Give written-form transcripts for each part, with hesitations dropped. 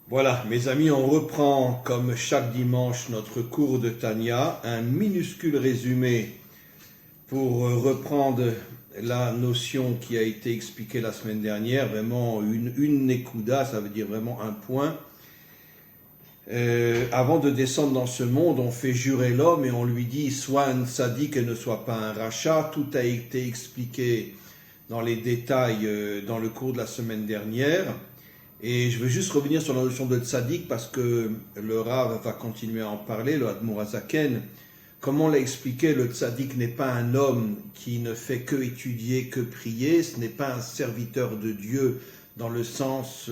Voilà, mes amis, on reprend comme chaque dimanche notre cours de Tanya, un minuscule résumé pour reprendre la notion qui a été expliquée la semaine dernière, vraiment une nekuda, ça veut dire vraiment un point. Avant de descendre dans ce monde, on fait jurer l'homme et on lui dit soit un tzaddik et ne soit pas un rachat. Tout a été expliqué dans les détails dans le cours de la semaine dernière. Et je veux juste revenir sur la notion de tzaddik parce que le Rav va continuer à en parler, le Admour Hazaken. Comme on l'a expliqué, le tzaddik n'est pas un homme qui ne fait que étudier, que prier. Ce n'est pas un serviteur de Dieu dans le sens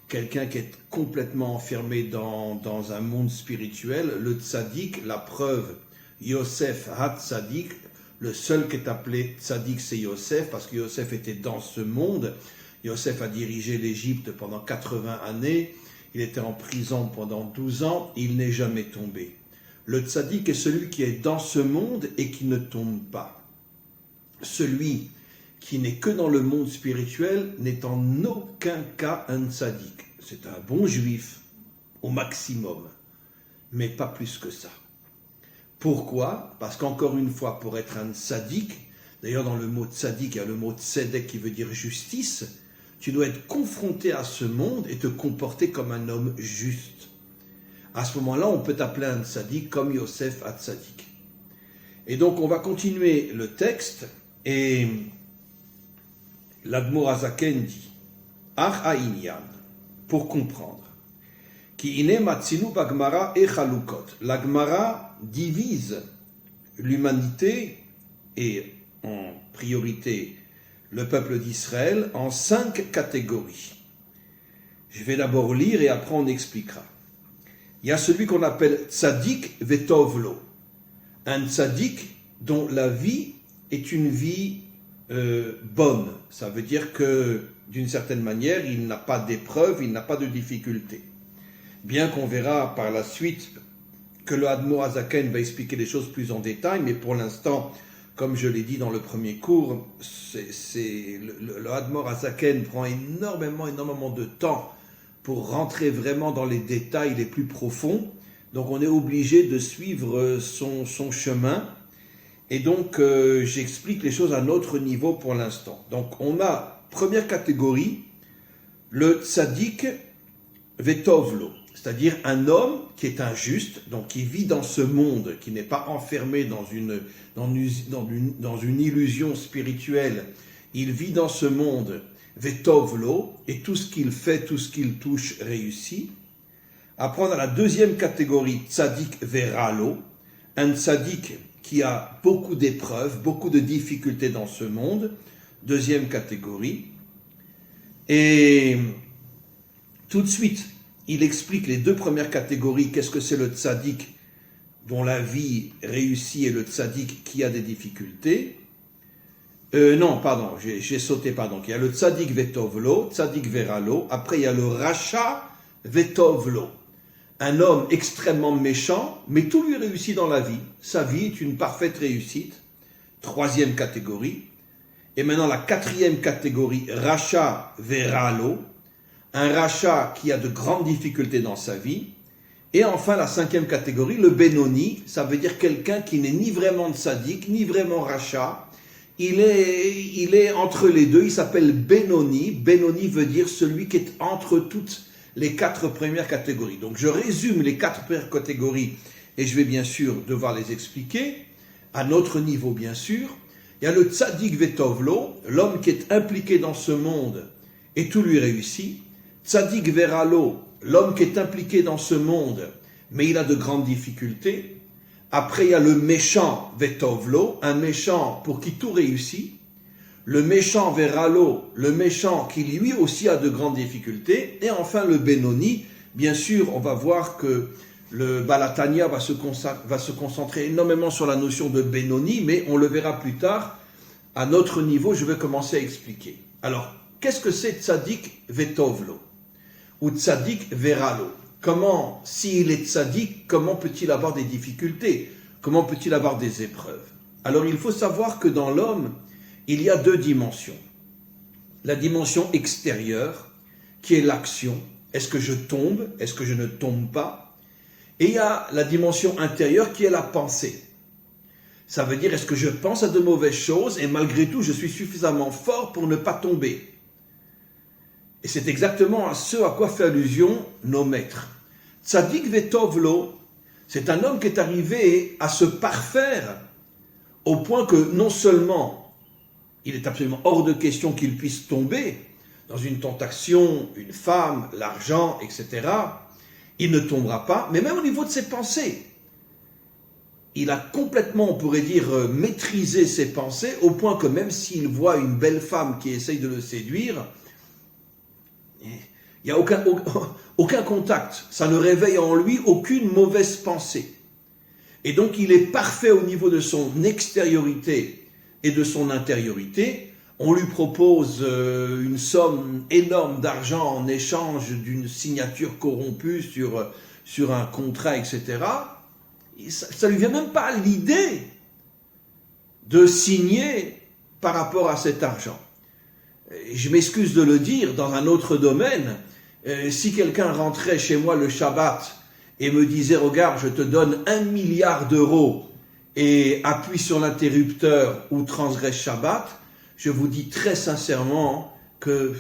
quelqu'un qui est complètement enfermé dans un monde spirituel. Le tzaddik, la preuve, Yosef ha-tzaddik, le seul qui est appelé tzaddik, c'est Yosef, parce que Yosef était dans ce monde. Yosef a dirigé l'Égypte pendant 80 années, il était en prison pendant 12 ans, il n'est jamais tombé. Le tzaddik est celui qui est dans ce monde et qui ne tombe pas. Celui qui n'est que dans le monde spirituel n'est en aucun cas un tzaddik. C'est un bon juif, au maximum, mais pas plus que ça. Pourquoi ? Parce qu'encore une fois, pour être un tzaddik, d'ailleurs dans le mot tzaddik, il y a le mot tzedek qui veut dire justice, tu dois être confronté à ce monde et te comporter comme un homme juste. À ce moment-là, on peut t'appeler un tzaddik comme Yosef ha-tzaddik. Et donc, on va continuer le texte et l'Admour Hazaken dit Ach ha'inyan, pour comprendre. Ki ine matzinu b'Gemara e chalukot. La Gemara divise l'humanité et en priorité le peuple d'Israël en 5 catégories. Je vais d'abord lire et après on expliquera. Il y a celui qu'on appelle tzaddik vetovlo, un tzaddik dont la vie est une vie bonne. Ça veut dire que d'une certaine manière, il n'a pas d'épreuve, il n'a pas de difficulté. Bien qu'on verra par la suite que le Admour Hazaken va expliquer les choses plus en détail, mais pour l'instant, comme je l'ai dit dans le premier cours, le Admour Hazaken prend énormément de temps pour rentrer vraiment dans les détails les plus profonds. Donc on est obligé de suivre son chemin. Et donc j'explique les choses à notre niveau pour l'instant. Donc on a, première catégorie, le tzaddik vetovlo, c'est-à-dire un homme qui est injuste, donc qui vit dans ce monde, qui n'est pas enfermé dans une illusion spirituelle. Il vit dans ce monde, vetovlo, et tout ce qu'il fait, tout ce qu'il touche réussit. Après, on a la deuxième catégorie, tzaddik veralo, un tzaddik qui a beaucoup d'épreuves, beaucoup de difficultés dans ce monde. Deuxième catégorie. Et tout de suite, il explique les deux premières catégories. Qu'est-ce que c'est le tzaddik dont la vie réussit et le tzaddik qui a des difficultés. J'ai sauté. Il y a le tzaddik vetovlo, tzaddik veralo. Après, il y a le racha vetovlo. Un homme extrêmement méchant, mais tout lui réussit dans la vie. Sa vie est une parfaite réussite. Troisième catégorie. Et maintenant, la quatrième catégorie, racha veralo. Un rachat qui a de grandes difficultés dans sa vie. Et enfin, la cinquième catégorie, le benoni, ça veut dire quelqu'un qui n'est ni vraiment tzaddik, ni vraiment rachat. Il est entre les deux, il s'appelle benoni. Benoni veut dire celui qui est entre toutes les 4 premières catégories. Donc je résume les 4 premières catégories et je vais bien sûr devoir les expliquer, à notre niveau bien sûr. Il y a le tzaddik vetovlo, l'homme qui est impliqué dans ce monde et tout lui réussit. Tzaddik veralo, l'homme qui est impliqué dans ce monde, mais il a de grandes difficultés. Après, il y a le méchant vetovlo, un méchant pour qui tout réussit. Le méchant veralo, le méchant qui lui aussi a de grandes difficultés. Et enfin, le benoni. Bien sûr, on va voir que le Baal HaTanya va se concentrer énormément sur la notion de benoni, mais on le verra plus tard. À notre niveau, je vais commencer à expliquer. Alors, qu'est-ce que c'est tzaddik vetovlo ou tzaddik veralo? Comment, s'il est tzaddik, comment peut-il avoir des difficultés? Comment peut-il avoir des épreuves? Alors, il faut savoir que dans l'homme, il y a 2 dimensions. La dimension extérieure, qui est l'action, Est-ce que je tombe? Est-ce que je ne tombe pas? Et il y a la dimension intérieure qui est la pensée. Ça veut dire, est-ce que je pense à de mauvaises choses et malgré tout, je suis suffisamment fort pour ne pas tomber? Et c'est exactement à ce à quoi fait allusion nos maîtres. Tzadik vetovlo, c'est un homme qui est arrivé à se parfaire au point que non seulement il est absolument hors de question qu'il puisse tomber dans une tentation, une femme, l'argent, etc. Il ne tombera pas, mais même au niveau de ses pensées. Il a complètement, on pourrait dire, maîtrisé ses pensées au point que même s'il voit une belle femme qui essaye de le séduire, il n'y a aucun contact. Ça ne réveille en lui aucune mauvaise pensée. Et donc il est parfait au niveau de son extériorité et de son intériorité. On lui propose une somme énorme d'argent en échange d'une signature corrompue sur un contrat, etc. Ça ne lui vient même pas à l'idée de signer par rapport à cet argent. Je m'excuse de le dire, dans un autre domaine, si quelqu'un rentrait chez moi le Shabbat et me disait « Regarde, je te donne 1 milliard d'euros et appuie sur l'interrupteur ou transgresse Shabbat », je vous dis très sincèrement que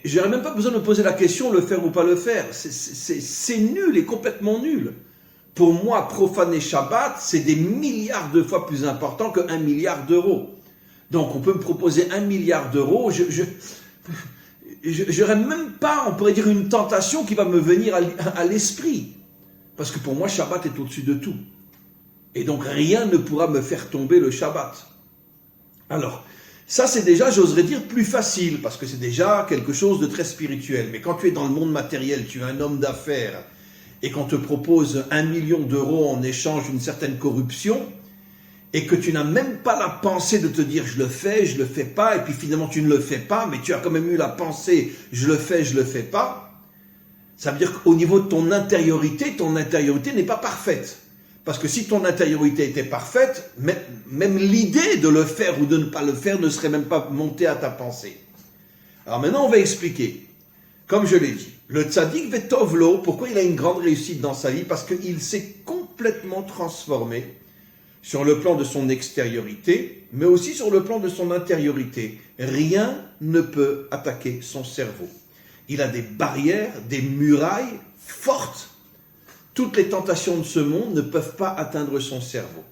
je n'aurais même pas besoin de me poser la question, le faire ou pas le faire. C'est nul et complètement nul. Pour moi, profaner Shabbat, c'est des milliards de fois plus important que 1 milliard d'euros. Donc, on peut me proposer 1 milliard d'euros, j'aurais même pas, on pourrait dire, une tentation qui va me venir à l'esprit. Parce que pour moi, Shabbat est au-dessus de tout. Et donc, rien ne pourra me faire tomber le Shabbat. Alors, ça c'est déjà, j'oserais dire, plus facile, parce que c'est déjà quelque chose de très spirituel. Mais quand tu es dans le monde matériel, tu es un homme d'affaires, et qu'on te propose 1 million d'euros en échange d'une certaine corruption, et que tu n'as même pas la pensée de te dire je le fais pas, et puis finalement tu ne le fais pas, mais tu as quand même eu la pensée je le fais pas, ça veut dire qu'au niveau de ton intériorité n'est pas parfaite. Parce que si ton intériorité était parfaite, même l'idée de le faire ou de ne pas le faire ne serait même pas montée à ta pensée. Alors maintenant on va expliquer. Comme je l'ai dit, le tzaddik vetovlo, pourquoi il a une grande réussite dans sa vie? Parce qu'il s'est complètement transformé sur le plan de son extériorité, mais aussi sur le plan de son intériorité. Rien ne peut attaquer son cerveau. Il a des barrières, des murailles fortes. Toutes les tentations de ce monde ne peuvent pas atteindre son cerveau.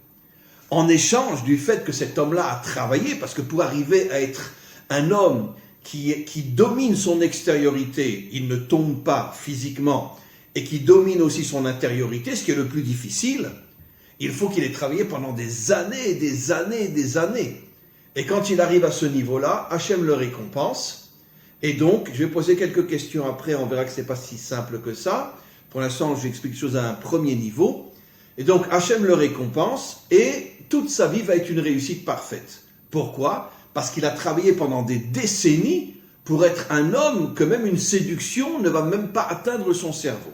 En échange du fait que cet homme-là a travaillé, parce que pour arriver à être un homme qui domine son extériorité, il ne tombe pas physiquement, et qui domine aussi son intériorité, ce qui est le plus difficile, il faut qu'il ait travaillé pendant des années, des années, des années. Et quand il arrive à ce niveau-là, Hachem le récompense. Et donc, je vais poser quelques questions après, on verra que ce n'est pas si simple que ça. Pour l'instant, j'explique les choses à un premier niveau. Et donc, Hachem le récompense et toute sa vie va être une réussite parfaite. Pourquoi? Parce qu'il a travaillé pendant des décennies pour être un homme que même une séduction ne va même pas atteindre son cerveau.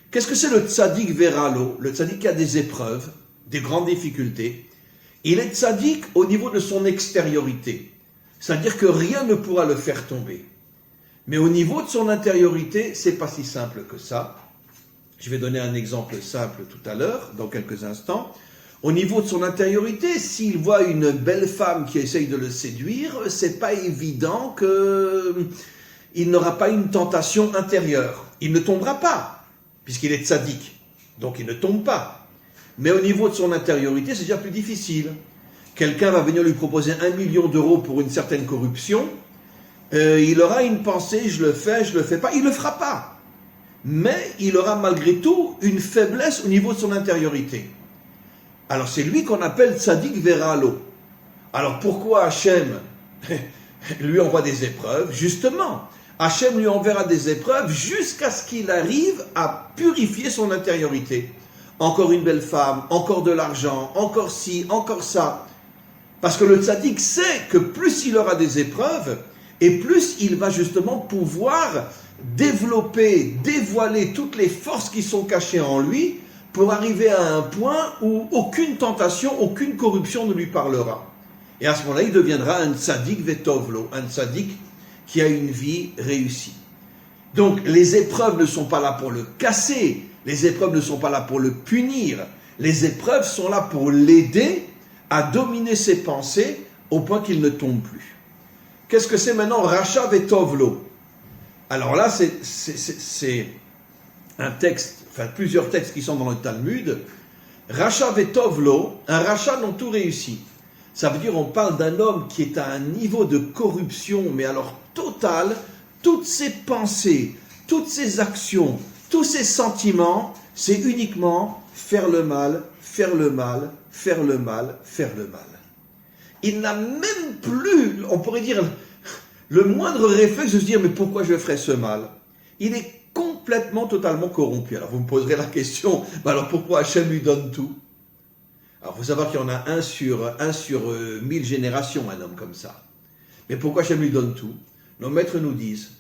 Qu'est-ce que c'est le tzaddik veralo? Le tzaddik qui a des épreuves, des grandes difficultés. Il est tzaddik au niveau de son extériorité. C'est-à-dire que rien ne pourra le faire tomber. Mais au niveau de son intériorité, c'est pas si simple que ça. Je vais donner un exemple simple tout à l'heure, dans quelques instants. Au niveau de son intériorité, s'il voit une belle femme qui essaye de le séduire, c'est pas évident qu'il n'aura pas une tentation intérieure. Il ne tombera pas, puisqu'il est tzaddik. Donc il ne tombe pas. Mais au niveau de son intériorité, c'est déjà plus difficile. Quelqu'un va venir lui proposer 1 million d'euros pour une certaine corruption. Il aura une pensée, je le fais pas, il ne le fera pas. Mais il aura malgré tout une faiblesse au niveau de son intériorité. Alors c'est lui qu'on appelle tzaddik veralo. Alors pourquoi Hachem lui envoie des épreuves? Justement, Hachem lui enverra des épreuves jusqu'à ce qu'il arrive à purifier son intériorité. Encore une belle femme, encore de l'argent, encore ci, encore ça. Parce que le tzaddik sait que plus il aura des épreuves, et plus il va justement pouvoir développer, dévoiler toutes les forces qui sont cachées en lui pour arriver à un point où aucune tentation, aucune corruption ne lui parlera. Et à ce moment-là, il deviendra un tzaddik vetovlo, un tzaddik qui a une vie réussie. Donc les épreuves ne sont pas là pour le casser, les épreuves ne sont pas là pour le punir, les épreuves sont là pour l'aider à dominer ses pensées au point qu'il ne tombe plus. Qu'est-ce que c'est maintenant Racha vetovlo? Alors là, c'est un texte, enfin plusieurs textes qui sont dans le Talmud. Racha vetovlo, un rachat n'ont tout réussi. Ça veut dire on parle d'un homme qui est à un niveau de corruption, mais alors total, toutes ses pensées, toutes ses actions, tous ses sentiments, c'est uniquement faire le mal, faire le mal, faire le mal, faire le mal. Il n'a même plus, on pourrait dire, le moindre réflexe de se dire mais pourquoi je ferais ce mal? Il est complètement, totalement corrompu. Alors vous me poserez la question, alors pourquoi Hachem lui donne tout? Alors il faut savoir qu'il y en a un sur 1000 générations, un homme comme ça. Mais pourquoi Hachem lui donne tout? Nos maîtres nous disent,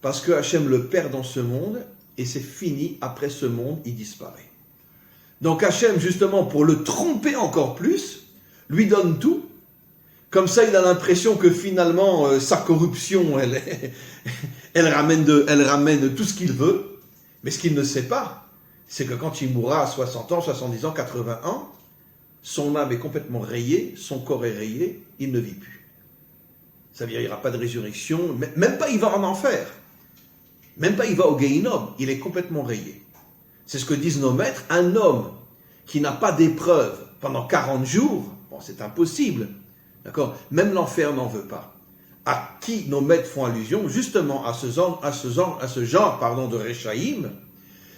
parce que Hachem le perd dans ce monde, et c'est fini, après ce monde, il disparaît. Donc Hachem, justement, pour le tromper encore plus, lui donne tout. Comme ça, il a l'impression que finalement, sa corruption, elle ramène tout ce qu'il veut. Mais ce qu'il ne sait pas, c'est que quand il mourra à 60 ans, 70 ans, 80 ans, son âme est complètement rayée, son corps est rayé, il ne vit plus. Ça veut dire qu'il n'y aura pas de résurrection, même pas il va en enfer. Même pas il va au Gehinnom, il est complètement rayé. C'est ce que disent nos maîtres, un homme qui n'a pas d'épreuve pendant 40 jours, bon c'est impossible, d'accord? Même l'enfer n'en veut pas. À qui nos maîtres font allusion? Justement à ce genre de Réchaïm,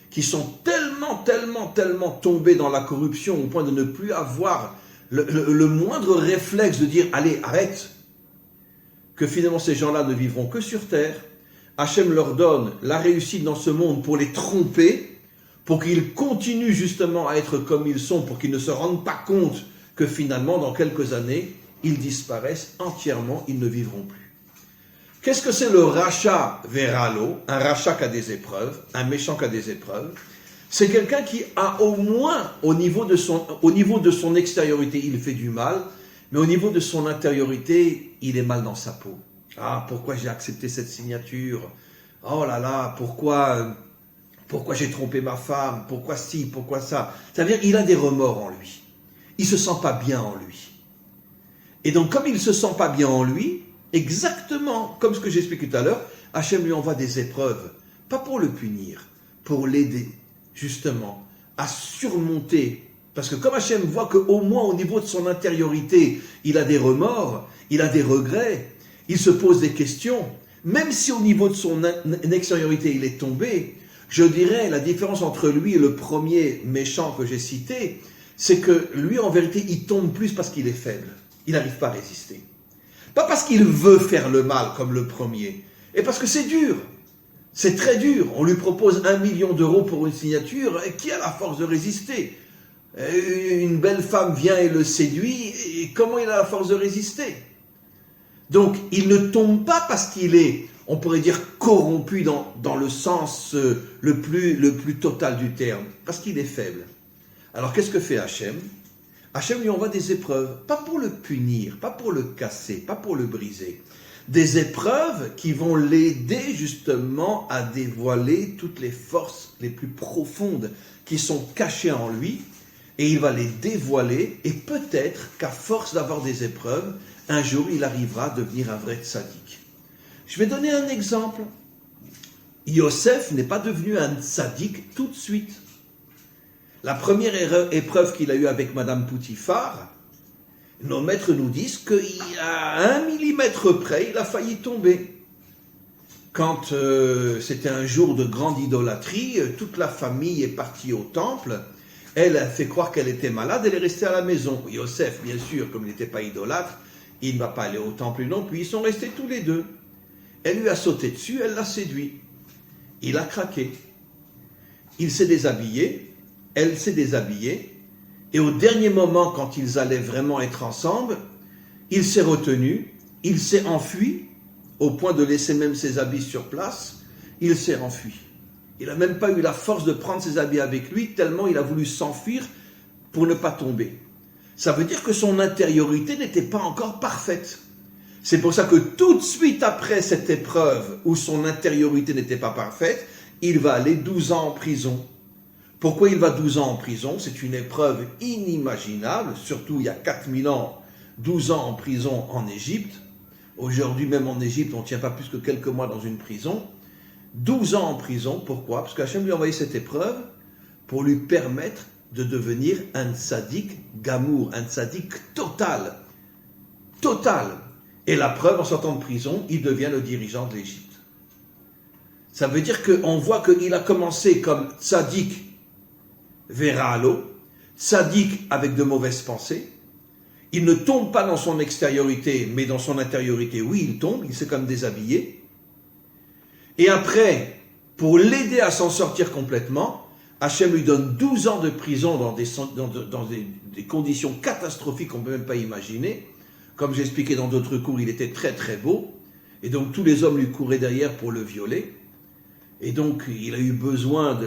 qui sont tellement tombés dans la corruption au point de ne plus avoir le moindre réflexe de dire allez, arrête, que finalement ces gens-là ne vivront que sur terre. Hachem leur donne la réussite dans ce monde pour les tromper, pour qu'ils continuent justement à être comme ils sont, pour qu'ils ne se rendent pas compte que finalement, dans quelques années, ils disparaissent entièrement, ils ne vivront plus. Qu'est-ce que c'est le rachat veralo? Un rachat qui a des épreuves, un méchant qui a des épreuves. C'est quelqu'un qui a au moins, au niveau de son extériorité, il fait du mal, mais au niveau de son intériorité, il est mal dans sa peau. Ah, pourquoi j'ai accepté cette signature? Oh là là, pourquoi j'ai trompé ma femme? Pourquoi ci, pourquoi ça? C'est-à-dire, il a des remords en lui. Il se sent pas bien en lui. Et donc, comme il se sent pas bien en lui, exactement comme ce que j'expliquais tout à l'heure, Hachem lui envoie des épreuves, pas pour le punir, pour l'aider, justement, à surmonter. Parce que comme Hachem voit qu'au moins au niveau de son intériorité, il a des remords, il a des regrets, il se pose des questions, même si au niveau de son extériorité il est tombé, je dirais la différence entre lui et le premier méchant que j'ai cité, c'est que lui en vérité il tombe plus parce qu'il est faible, il n'arrive pas à résister. Pas parce qu'il veut faire le mal comme le premier, et parce que c'est dur, c'est très dur. On lui propose 1 million d'euros pour une signature, et qui a la force de résister? Une belle femme vient et le séduit, et comment il a la force de résister? Donc, il ne tombe pas parce qu'il est, on pourrait dire, corrompu dans le sens le plus total du terme, parce qu'il est faible. Alors, qu'est-ce que fait Hachem? Hachem lui envoie des épreuves, pas pour le punir, pas pour le casser, pas pour le briser. Des épreuves qui vont l'aider justement à dévoiler toutes les forces les plus profondes qui sont cachées en lui, et il va les dévoiler, et peut-être qu'à force d'avoir des épreuves, un jour il arrivera à devenir un vrai tzaddik. Je vais donner un exemple. Yosef n'est pas devenu un tzaddik tout de suite. La première épreuve qu'il a eue avec Madame Poutifar, nos maîtres nous disent qu'à 1 millimètre près, il a failli tomber. Quand c'était un jour de grande idolâtrie, toute la famille est partie au temple. Elle a fait croire qu'elle était malade, elle est restée à la maison. Yosef, bien sûr, comme il n'était pas idolâtre, il ne va pas aller au temple non plus. Ils sont restés tous les deux. Elle lui a sauté dessus, elle l'a séduit. Il a craqué. Il s'est déshabillé, elle s'est déshabillée. Et au dernier moment, quand ils allaient vraiment être ensemble, il s'est retenu, il s'est enfui, au point de laisser même ses habits sur place, il s'est enfui. Il n'a même pas eu la force de prendre ses habits avec lui, tellement il a voulu s'enfuir pour ne pas tomber. Ça veut dire que son intériorité n'était pas encore parfaite. C'est pour ça que tout de suite après cette épreuve où son intériorité n'était pas parfaite, il va aller 12 ans en prison. Pourquoi il va 12 ans en prison? C'est une épreuve inimaginable, surtout il y a 4000 ans, 12 ans en prison en Égypte. Aujourd'hui, même en Égypte, on ne tient pas plus que quelques mois dans une prison. 12 ans en prison, pourquoi? Parce qu'Hachem lui a envoyé cette épreuve pour lui permettre de devenir un tzaddik gamour, un tzaddik total. Total. Et la preuve, en sortant de prison, il devient le dirigeant de l'Égypte. Ça veut dire qu'on voit qu'il a commencé comme tzaddik veralo, tzaddik avec de mauvaises pensées. Il ne tombe pas dans son extériorité, mais dans son intériorité, oui, il tombe, il s'est comme déshabillé. Et après, pour l'aider à s'en sortir complètement, Hachem lui donne 12 ans de prison dans des conditions catastrophiques qu'on ne peut même pas imaginer. Comme j'ai expliqué dans d'autres cours, il était très très beau. Et donc tous les hommes lui couraient derrière pour le violer. Et donc il a eu besoin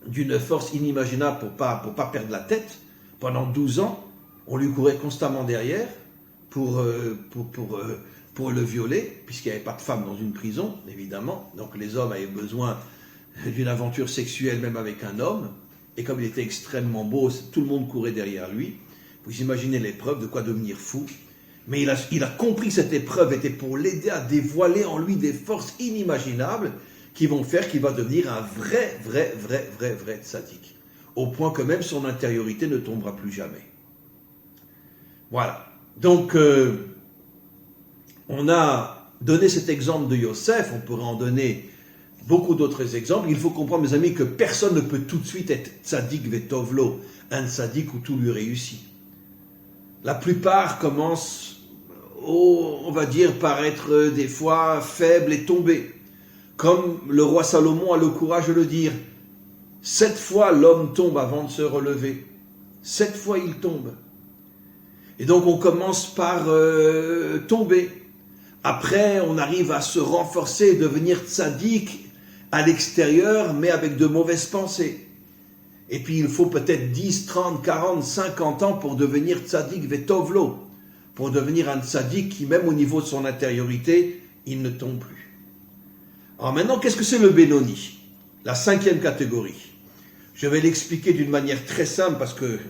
d'une force inimaginable pour pas perdre la tête. Pendant 12 ans, on lui courait constamment derrière pour le violer, puisqu'il n'y avait pas de femme dans une prison, évidemment. Donc les hommes avaient besoin d'une aventure sexuelle, même avec un homme. Et comme il était extrêmement beau, tout le monde courait derrière lui. Vous imaginez l'épreuve, de quoi devenir fou. Mais il a compris que cette épreuve était pour l'aider à dévoiler en lui des forces inimaginables qui vont faire qu'il va devenir un vrai tzaddik. Au point que même son intériorité ne tombera plus jamais. Voilà. Donc, on a donné cet exemple de Yosef, on pourrait en donner beaucoup d'autres exemples. Il faut comprendre, mes amis, que personne ne peut tout de suite être tzaddik vetovlo, un tzaddik où tout lui réussit. La plupart commencent, on va dire, par être des fois faibles et tombés. Comme le roi Salomon a le courage de le dire. 7 fois l'homme tombe avant de se relever. 7 fois il tombe. Et donc on commence par tomber. Après on arrive à se renforcer, devenir tzaddik à l'extérieur, mais avec de mauvaises pensées. Et puis il faut peut-être 10, 30, 40, 50 ans pour devenir tzaddik vetovlo, pour devenir un tzaddik qui, même au niveau de son intériorité, il ne tombe plus. Alors maintenant, qu'est-ce que c'est le Benoni? La 5e catégorie. Je vais l'expliquer d'une manière très simple parce que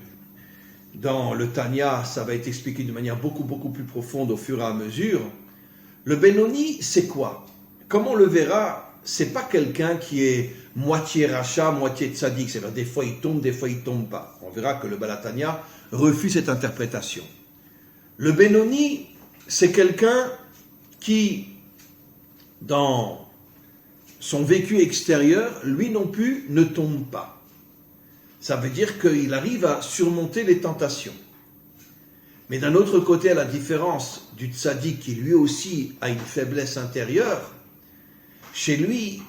dans le Tanya, ça va être expliqué d'une manière beaucoup plus profonde au fur et à mesure. Le Benoni, c'est quoi? Comme on le verra, c'est pas quelqu'un qui est moitié rachat, moitié tzaddik. C'est-à-dire des fois il tombe, des fois il tombe pas. On verra que le Baal HaTanya refuse cette interprétation. Le Benoni, c'est quelqu'un qui, dans son vécu extérieur, lui non plus, ne tombe pas. Ça veut dire qu'il arrive à surmonter les tentations. Mais d'un autre côté, à la différence du tzaddik qui lui aussi a une faiblesse intérieure, chez lui,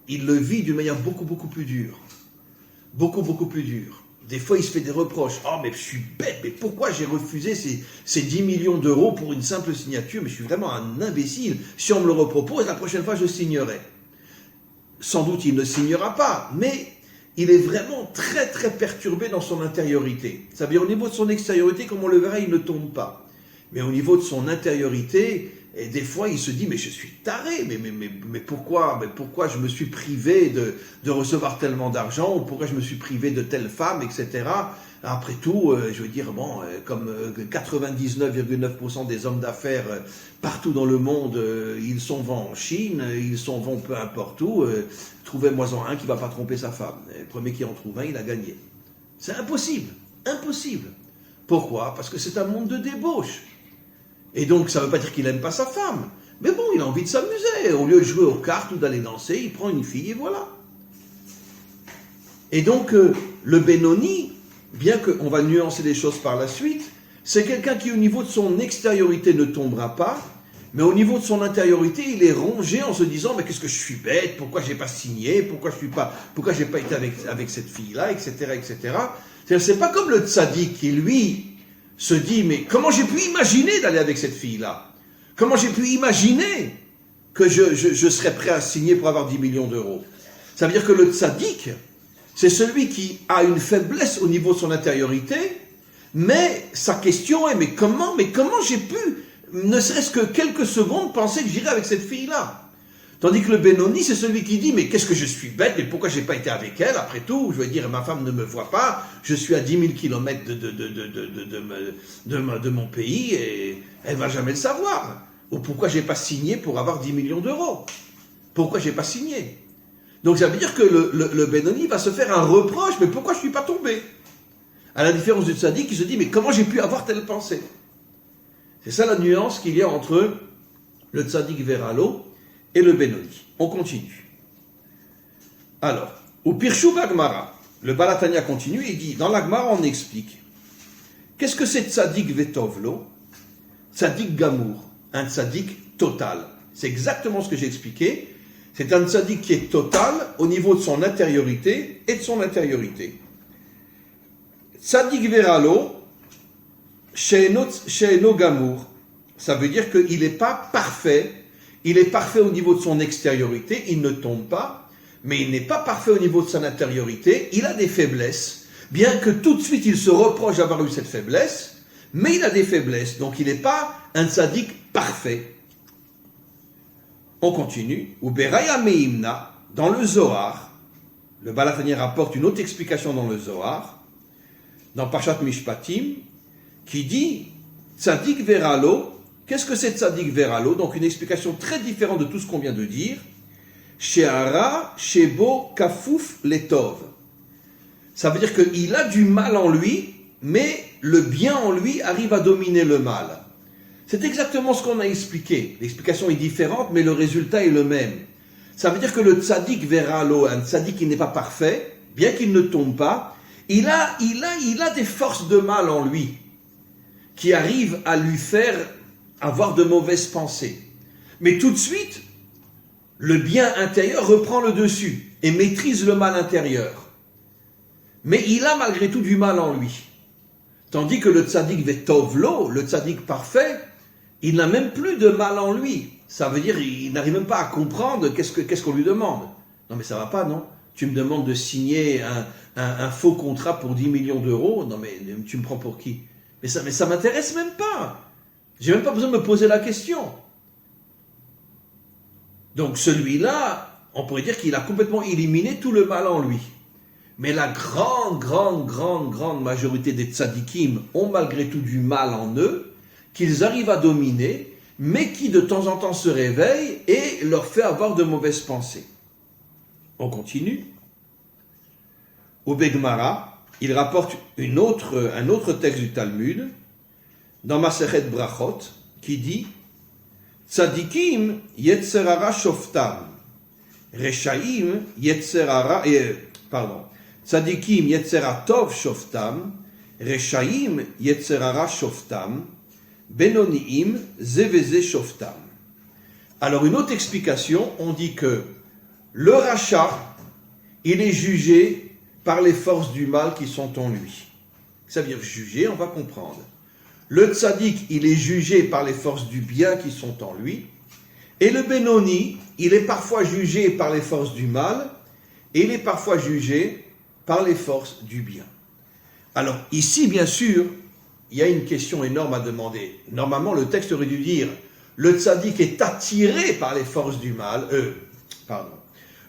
il le vit d'une manière beaucoup plus dure. Beaucoup plus dure. Des fois, il se fait des reproches. « Oh, mais je suis bête, mais pourquoi j'ai refusé ces 10 millions d'euros pour une simple signature? Mais je suis vraiment un imbécile. Si on me le repropose, la prochaine fois, je signerai. » Sans doute, il ne signera pas, mais il est vraiment très perturbé dans son intériorité. Ça veut dire, au niveau de son extériorité, comme on le verra, il ne tombe pas. Mais au niveau de son intériorité, et des fois, il se dit, mais je suis taré, mais pourquoi je me suis privé de recevoir tellement d'argent, ou pourquoi je me suis privé de telle femme, etc. Après tout, je veux dire, bon, comme 99,9% des hommes d'affaires partout dans le monde, ils sont vont en Chine, ils sont vont peu importe où, trouvez-moi-en un qui ne va pas tromper sa femme. Le premier qui en trouve un, il a gagné. C'est impossible. Pourquoi? Parce que c'est un monde de débauche. Et donc, ça ne veut pas dire qu'il n'aime pas sa femme. Mais bon, il a envie de s'amuser. Au lieu de jouer aux cartes ou d'aller danser, il prend une fille et voilà. Et donc, le Benoni, bien qu'on va nuancer les choses par la suite, c'est quelqu'un qui, au niveau de son extériorité, ne tombera pas, mais au niveau de son intériorité, il est rongé en se disant, mais qu'est-ce que je suis bête, pourquoi je n'ai pas signé, pourquoi je n'ai pas été avec cette fille-là, etc., etc. C'est-à-dire, c'est pas comme le tzaddik qui, lui, se dit, mais comment j'ai pu imaginer d'aller avec cette fille-là? Comment j'ai pu imaginer que je serais prêt à signer pour avoir 10 millions d'euros? Ça veut dire que le tzaddik, c'est celui qui a une faiblesse au niveau de son intériorité, Mais sa question est, mais comment j'ai pu, ne serait-ce que quelques secondes, penser que j'irais avec cette fille-là? Tandis que le Benoni, c'est celui qui dit, mais qu'est-ce que je suis bête, mais pourquoi j'ai pas été avec elle, après tout? Je veux dire, ma femme ne me voit pas, je suis à 10 000 kilomètres de mon pays, et elle va jamais le savoir. Ou pourquoi j'ai pas signé pour avoir 10 millions d'euros? Pourquoi j'ai pas signé? Donc ça veut dire que le Benoni va se faire un reproche, mais pourquoi je suis pas tombé? À la différence du tzaddik qui se dit, mais comment j'ai pu avoir telle pensée? C'est ça la nuance qu'il y a entre le tzaddik Veralo et le Benoni. On continue. Alors, au Pirshu Bagmara, le Balatania continue et dit, dans l'Agmara on explique, qu'est-ce que c'est tzaddik Vetovlo? Tzaddik Gamour, un tzaddik total. C'est exactement ce que j'ai expliqué. C'est un tzaddik qui est total au niveau de son intériorité et de son intériorité. Tzaddik Veralo, She'eno Gamour, ça veut dire qu'il n'est pas parfait. Il est parfait au niveau de son extériorité, il ne tombe pas, mais il n'est pas parfait au niveau de son intériorité, il a des faiblesses, bien que tout de suite il se reproche d'avoir eu cette faiblesse, mais il a des faiblesses, donc il n'est pas un tzaddik parfait. On continue. Ou Beraya Meimna, dans le Zohar, le Balatani rapporte une autre explication dans le Zohar, dans Parshat Mishpatim, qui dit Tzadik Veralo. Qu'est-ce que c'est Tzadik Veralo? Donc une explication très différente de tout ce qu'on vient de dire. She'ara, Shebo, Kafouf, Letov. Ça veut dire qu'il a du mal en lui, mais le bien en lui arrive à dominer le mal. C'est exactement ce qu'on a expliqué. L'explication est différente, mais le résultat est le même. Ça veut dire que le Tzadik Veralo, un Tzadik qui n'est pas parfait, bien qu'il ne tombe pas, il a des forces de mal en lui, qui arrivent à lui faire avoir de mauvaises pensées. Mais tout de suite, le bien intérieur reprend le dessus et maîtrise le mal intérieur. Mais il a malgré tout du mal en lui. Tandis que le tzaddik vetovlo, le tzaddik parfait, il n'a même plus de mal en lui. Ça veut dire qu'il n'arrive même pas à comprendre qu'est-ce qu'on lui demande. Non mais ça va pas, non? Tu me demandes de signer un faux contrat pour 10 millions d'euros? Non mais tu me prends pour qui? Mais ça m'intéresse même pas. J'ai même pas besoin de me poser la question. Donc celui-là, on pourrait dire qu'il a complètement éliminé tout le mal en lui. Mais la grande majorité des tzadikim ont malgré tout du mal en eux, qu'ils arrivent à dominer, mais qui de temps en temps se réveillent et leur fait avoir de mauvaises pensées. On continue. Au Begmara, il rapporte un autre texte du Talmud, dans Masechet Brachot, qui dit Tzadikim yetzerara shoftam, Reshaim yetzerara, Tzadikim yetzera tov shoftam, Reshaim yetzerara shoftam, Benoniim zeveze shoftam. Alors une autre explication, on dit que le rachat, il est jugé par les forces du mal qui sont en lui. Ça veut dire juger, on va comprendre. Le tzaddik, il est jugé par les forces du bien qui sont en lui. Et le Benoni, il est parfois jugé par les forces du mal. Et il est parfois jugé par les forces du bien. Alors ici, bien sûr, il y a une question énorme à demander. Normalement, le texte aurait dû dire le tzaddik est attiré par les forces du mal.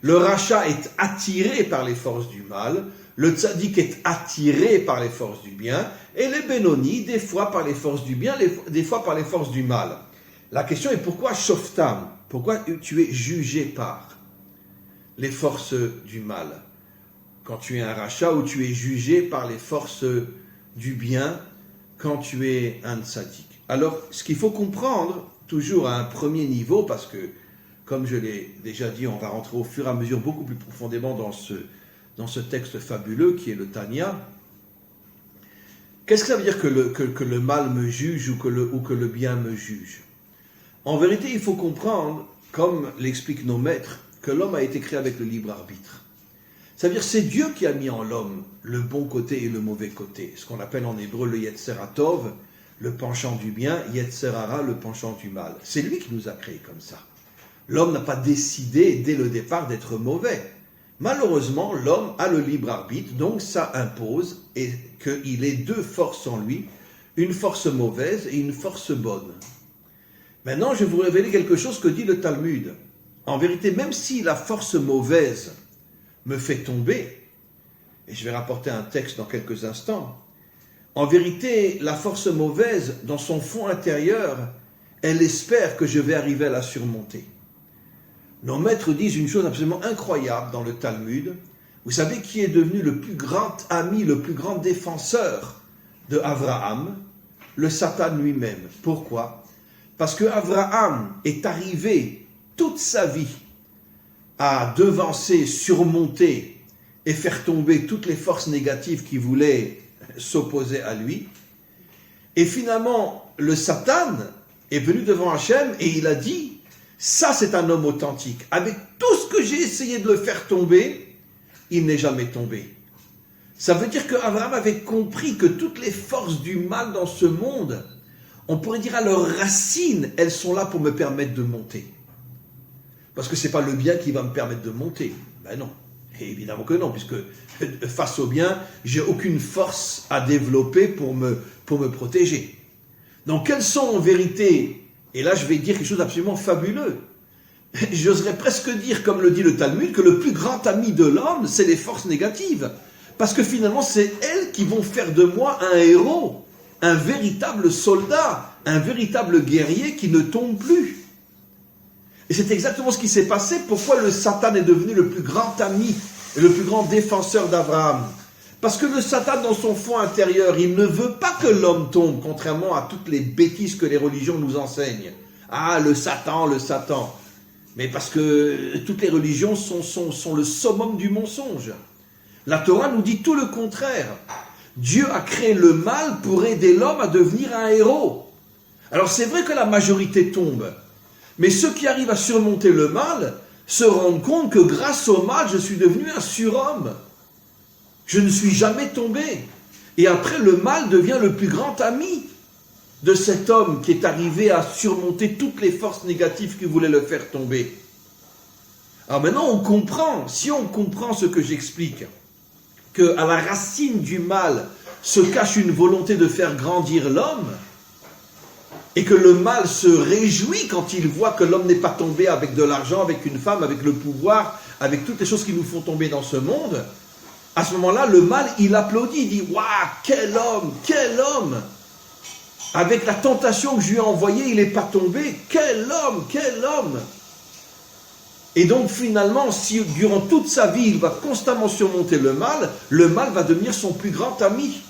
Le rachat est attiré par les forces du mal. Le tzaddik est attiré par les forces du bien, et les Benoni, des fois par les forces du bien, des fois par les forces du mal. La question est pourquoi shoftam? Pourquoi tu es jugé par les forces du mal? Quand tu es un rachat, ou tu es jugé par les forces du bien quand tu es un tzaddik. Alors, ce qu'il faut comprendre, toujours à un premier niveau, parce que, comme je l'ai déjà dit, on va rentrer au fur et à mesure beaucoup plus profondément dans ce texte fabuleux qui est le Tanya. Qu'est-ce que ça veut dire que le mal me juge ou que le bien me juge? En vérité, il faut comprendre, comme l'expliquent nos maîtres, que l'homme a été créé avec le libre arbitre. Ça veut dire que c'est Dieu qui a mis en l'homme le bon côté et le mauvais côté. Ce qu'on appelle en hébreu le Yetzeratov, le penchant du bien, Yetzerara, le penchant du mal. C'est lui qui nous a créés comme ça. L'homme n'a pas décidé dès le départ d'être mauvais. Malheureusement, l'homme a le libre arbitre, donc ça impose et qu'il ait deux forces en lui, une force mauvaise et une force bonne. Maintenant, je vais vous révéler quelque chose que dit le Talmud. En vérité, même si la force mauvaise me fait tomber, et je vais rapporter un texte dans quelques instants, en vérité, la force mauvaise, dans son fond intérieur, elle espère que je vais arriver à la surmonter. Nos maîtres disent une chose absolument incroyable dans le Talmud. Vous savez qui est devenu le plus grand ami, le plus grand défenseur de Abraham? Le Satan lui-même. Pourquoi? Parce que Abraham est arrivé toute sa vie à devancer, surmonter et faire tomber toutes les forces négatives qui voulaient s'opposer à lui. Et finalement, le Satan est venu devant Hachem et il a dit: ça, c'est un homme authentique. Avec tout ce que j'ai essayé de le faire tomber, il n'est jamais tombé. Ça veut dire qu'Abraham avait compris que toutes les forces du mal dans ce monde, on pourrait dire à leurs racines, elles sont là pour me permettre de monter. Parce que ce n'est pas le bien qui va me permettre de monter. Ben non, et évidemment que non, puisque face au bien, j'ai aucune force à développer pour me protéger. Donc quelles sont en vérité, et là je vais dire quelque chose d'absolument fabuleux, j'oserais presque dire, comme le dit le Talmud, que le plus grand ami de l'homme, c'est les forces négatives. Parce que finalement, c'est elles qui vont faire de moi un héros, un véritable soldat, un véritable guerrier qui ne tombe plus. Et c'est exactement ce qui s'est passé. Pourquoi le Satan est devenu le plus grand ami et le plus grand défenseur d'Abraham? Parce que le Satan, dans son fond intérieur, il ne veut pas que l'homme tombe, contrairement à toutes les bêtises que les religions nous enseignent. Ah, le Satan, le Satan. Mais parce que toutes les religions sont le summum du mensonge. La Torah nous dit tout le contraire. Dieu a créé le mal pour aider l'homme à devenir un héros. Alors c'est vrai que la majorité tombe, mais ceux qui arrivent à surmonter le mal se rendent compte que grâce au mal, je suis devenu un surhomme. Je ne suis jamais tombé. Et après, le mal devient le plus grand ami de cet homme qui est arrivé à surmonter toutes les forces négatives qui voulaient le faire tomber. Alors maintenant, on comprend, si on comprend ce que j'explique, qu'à la racine du mal se cache une volonté de faire grandir l'homme, et que le mal se réjouit quand il voit que l'homme n'est pas tombé avec de l'argent, avec une femme, avec le pouvoir, avec toutes les choses qui nous font tomber dans ce monde, à ce moment-là, le mal, il applaudit, il dit « Waouh, quel homme, quel homme !» Avec la tentation que je lui ai envoyée, il n'est pas tombé. Quel homme, quel homme! Et donc finalement, si durant toute sa vie, il va constamment surmonter le mal va devenir son plus grand ami.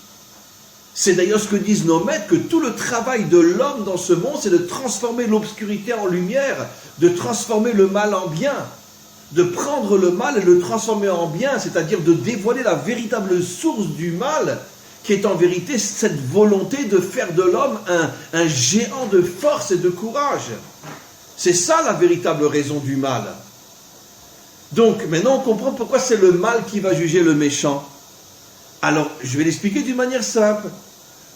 C'est d'ailleurs ce que disent nos maîtres, que tout le travail de l'homme dans ce monde, c'est de transformer l'obscurité en lumière, de transformer le mal en bien, de prendre le mal et de le transformer en bien, c'est-à-dire de dévoiler la véritable source du mal, qui est en vérité cette volonté de faire de l'homme un géant de force et de courage. C'est ça la véritable raison du mal. Donc maintenant on comprend pourquoi c'est le mal qui va juger le méchant. Alors je vais l'expliquer d'une manière simple.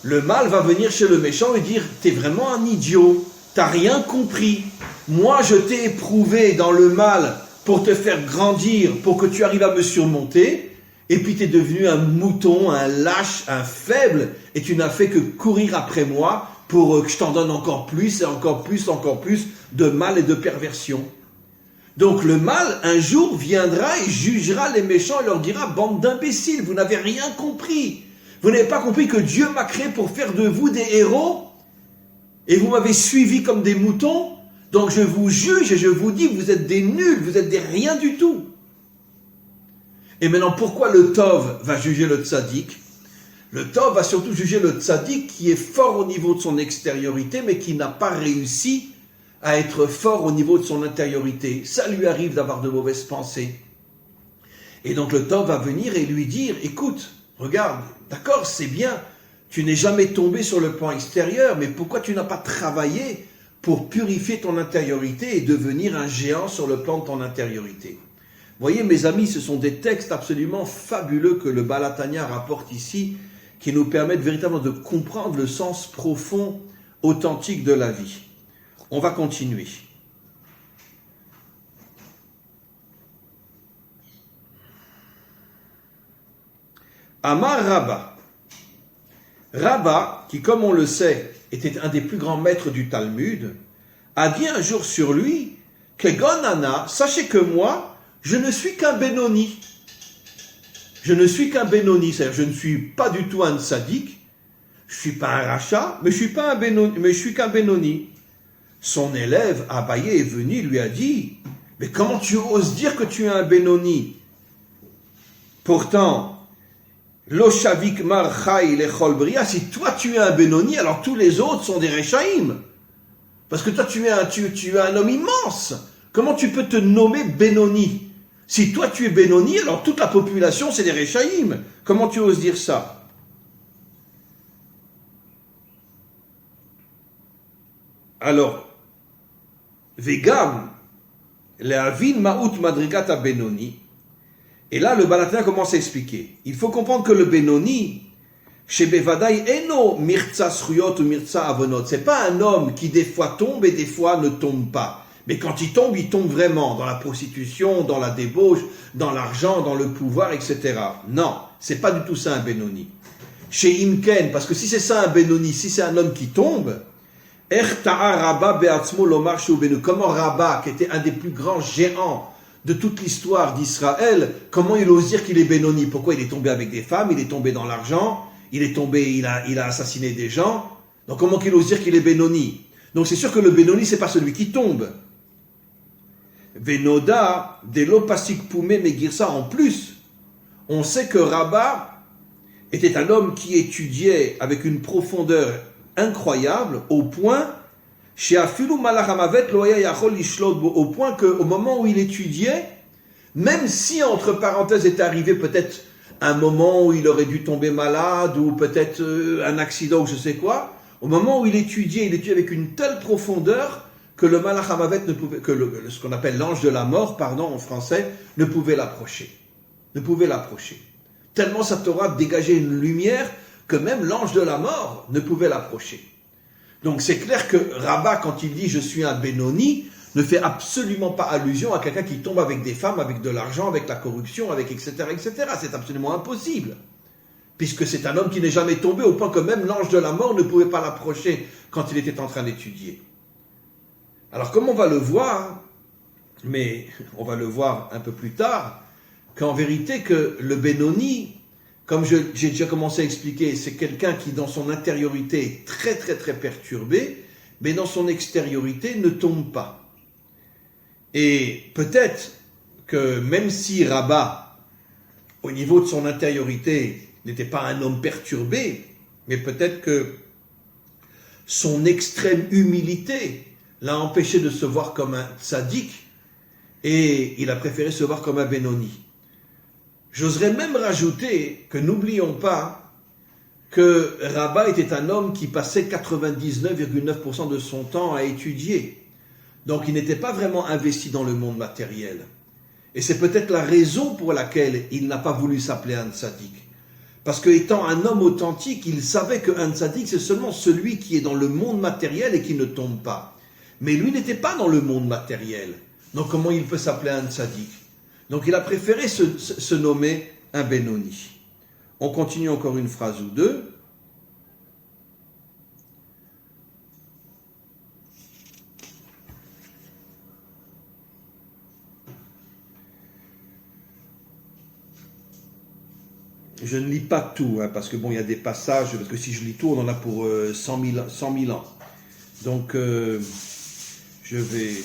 Le mal va venir chez le méchant et dire « T'es vraiment un idiot, t'as rien compris. Moi je t'ai éprouvé dans le mal pour te faire grandir, pour que tu arrives à me surmonter. » Et puis tu es devenu un mouton, un lâche, un faible, et tu n'as fait que courir après moi pour que je t'en donne encore plus et encore plus de mal et de perversion. Donc le mal, un jour, viendra et jugera les méchants et leur dira « Bande d'imbéciles, vous n'avez rien compris. Vous n'avez pas compris que Dieu m'a créé pour faire de vous des héros et vous m'avez suivi comme des moutons. Donc je vous juge et je vous dis, vous êtes des nuls, vous êtes des rien du tout. » Et maintenant, pourquoi le Tov va juger le Tzadik? Le Tov va surtout juger le Tzadik qui est fort au niveau de son extériorité, mais qui n'a pas réussi à être fort au niveau de son intériorité. Ça lui arrive d'avoir de mauvaises pensées. Et donc le Tov va venir et lui dire, écoute, regarde, d'accord, c'est bien, tu n'es jamais tombé sur le plan extérieur, mais pourquoi tu n'as pas travaillé pour purifier ton intériorité et devenir un géant sur le plan de ton intériorité? Vous voyez, mes amis, ce sont des textes absolument fabuleux que le Baal HaTanya rapporte ici, qui nous permettent véritablement de comprendre le sens profond, authentique de la vie. On va continuer. Amar Rabba. Rabba, qui comme on le sait, était un des plus grands maîtres du Talmud, a dit un jour sur lui que Gonana, sachez que moi, je ne suis qu'un Benoni. Je ne suis qu'un Benoni, c'est-à-dire je ne suis pas du tout un tzaddik, je ne suis pas un rachat, mais je suis pas un Benoni, mais je suis qu'un Benoni. Son élève, Abaye, est venu, lui a dit, mais comment tu oses dire que tu es un Benoni? Pourtant, Loshavik Mar Chai Lechol Bria, si toi tu es un Benoni, alors tous les autres sont des Rechaïm. Parce que toi tu es un homme immense. Comment tu peux te nommer Benoni? Si toi tu es Benoni, alors toute la population c'est des Rechaïm. Comment tu oses dire ça? Alors, Vegam, Leavin Ma'ut Madrigata Benoni. Et là, le Balatin commence à expliquer. Il faut comprendre que le Benoni, chez Bevadaï, Eno Mirza Sruyot ou Mirza Avonot. C'est pas un homme qui des fois tombe et des fois ne tombe pas. Mais quand il tombe vraiment dans la prostitution, dans la débauche, dans l'argent, dans le pouvoir, etc. Non, c'est pas du tout ça un Benoni. Chez Imken, parce que si c'est ça un Benoni, si c'est un homme qui tombe, comment Rabba, qui était un des plus grands géants de toute l'histoire d'Israël, comment il ose dire qu'il est Benoni? Pourquoi il est tombé avec des femmes, il est tombé dans l'argent, il a assassiné des gens, donc comment qu'il ose dire qu'il est Benoni? Donc c'est sûr que le Benoni, c'est pas celui qui tombe. Venoda, Delo Pasik Poumé Megirsa, en plus, on sait que Rabba était un homme qui étudiait avec une profondeur incroyable, au point au point qu'au moment où il étudiait, même si entre parenthèses est arrivé peut-être un moment où il aurait dû tomber malade, ou peut-être un accident ou je sais quoi, au moment où il étudiait avec une telle profondeur que le Malach Hamavet ne pouvait, ce qu'on appelle l'ange de la mort, pardon en français, ne pouvait l'approcher. Ne pouvait l'approcher. Tellement sa Torah dégageait une lumière que même l'ange de la mort ne pouvait l'approcher. Donc c'est clair que Rabba, quand il dit « je suis un Benoni », ne fait absolument pas allusion à quelqu'un qui tombe avec des femmes, avec de l'argent, avec la corruption, avec etc., etc. C'est absolument impossible. Puisque c'est un homme qui n'est jamais tombé au point que même l'ange de la mort ne pouvait pas l'approcher quand il était en train d'étudier. Alors comme on va le voir, mais on va le voir un peu plus tard, qu'en vérité que le Benoni, comme j'ai déjà commencé à expliquer, c'est quelqu'un qui dans son intériorité est très très très perturbé, mais dans son extériorité ne tombe pas. Et peut-être que même si Rabba, au niveau de son intériorité, n'était pas un homme perturbé, mais peut-être que son extrême humilité l'a empêché de se voir comme un tzaddik, et il a préféré se voir comme un Benoni. J'oserais même rajouter que n'oublions pas que Rabba était un homme qui passait 99,9% de son temps à étudier. Donc il n'était pas vraiment investi dans le monde matériel. Et c'est peut-être la raison pour laquelle il n'a pas voulu s'appeler un tzaddik. Parce qu'étant un homme authentique, il savait qu'un tzaddik, c'est seulement celui qui est dans le monde matériel et qui ne tombe pas. Mais lui n'était pas dans le monde matériel. Donc comment il peut s'appeler un tzaddik? Donc il a préféré se nommer un Benoni. On continue encore une phrase ou deux. Je ne lis pas tout, parce que bon, il y a des passages, parce que si je lis tout, on en a pour 100 000 ans. Donc, je vais...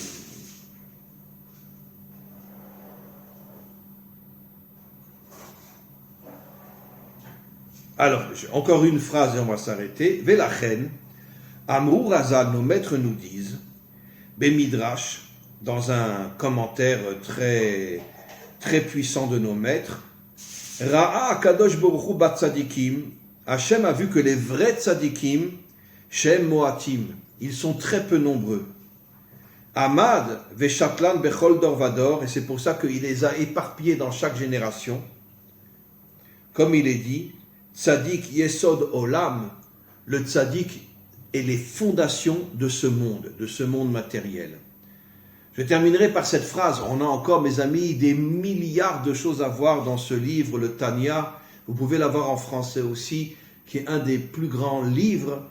Alors, encore une phrase et on va s'arrêter. Velachen, Amrou Razal, nos maîtres nous disent, Bemidrash, dans un commentaire très, très puissant de nos maîtres, Ra'a Kadosh Baruch Hu bat tzadikim, Hachem a vu que les vrais tzadikim, Shem Moatim, ils sont très peu nombreux. Amad Veshatlan Bechol Dor Vador, et c'est pour ça qu'il les a éparpillés dans chaque génération. Comme il est dit, Tzadik Yesod Olam, le tzadik est les fondations de ce monde matériel. Je terminerai par cette phrase. On a encore, mes amis, des milliards de choses à voir dans ce livre, le Tanya. Vous pouvez l'avoir en français aussi, qui est un des plus grands livres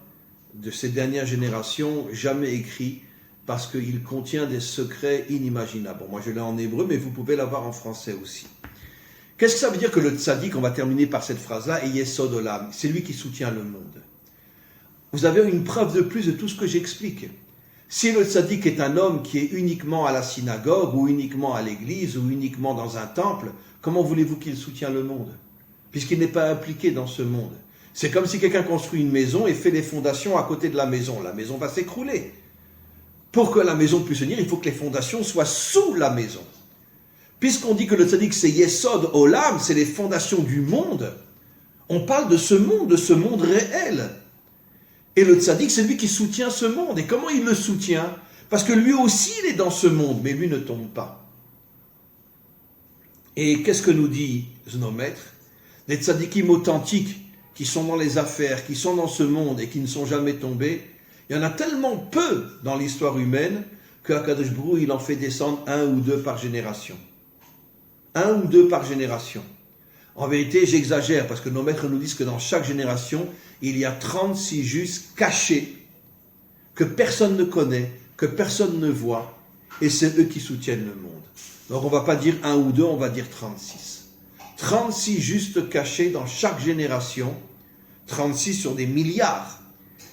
de ces dernières générations jamais écrits, parce qu'il contient des secrets inimaginables. Bon, moi je l'ai en hébreu, mais vous pouvez l'avoir en français aussi. Qu'est-ce que ça veut dire que le tzaddik, on va terminer par cette phrase-là, est Yesod Olam, c'est lui qui soutient le monde. Vous avez une preuve de plus de tout ce que j'explique. Si le tzaddik est un homme qui est uniquement à la synagogue, ou uniquement à l'église, ou uniquement dans un temple, comment voulez-vous qu'il soutienne le monde? Puisqu'il n'est pas impliqué dans ce monde. C'est comme si quelqu'un construit une maison et fait les fondations à côté de la maison. La maison va s'écrouler. Pour que la maison puisse tenir, il faut que les fondations soient sous la maison. Puisqu'on dit que le tzaddik c'est Yesod Olam, c'est les fondations du monde, on parle de ce monde réel. Et le tzaddik, c'est lui qui soutient ce monde. Et comment il le soutient? Parce que lui aussi, il est dans ce monde, mais lui ne tombe pas. Et qu'est-ce que nous dit nos maîtres? Les tzaddikim authentiques qui sont dans les affaires, qui sont dans ce monde et qui ne sont jamais tombés, il y en a tellement peu dans l'histoire humaine qu'Akadosh Baruch Hu, il en fait descendre 1 ou 2 par génération. 1 ou 2 par génération. En vérité, j'exagère parce que nos maîtres nous disent que dans chaque génération, il y a 36 justes cachés que personne ne connaît, que personne ne voit, et c'est eux qui soutiennent le monde. Donc on ne va pas dire 1 ou 2, on va dire 36. 36 justes cachés dans chaque génération, 36 sur des milliards,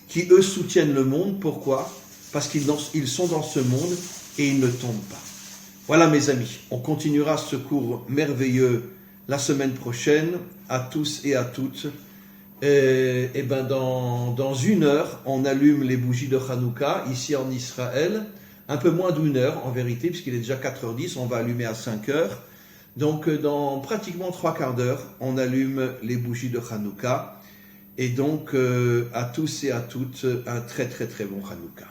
qui eux soutiennent le monde. Pourquoi? Parce qu'ils sont dans ce monde et ils ne tombent pas. Voilà mes amis, on continuera ce cours merveilleux la semaine prochaine, à tous et à toutes. Et dans 1 heure, on allume les bougies de Hanouka, ici en Israël, un peu moins d'1 heure en vérité, puisqu'il est déjà 4h10, on va allumer à 5h. Donc dans pratiquement 3/4 d'heure, on allume les bougies de Hanouka. Et donc à tous et à toutes, un très très très bon Hanouka.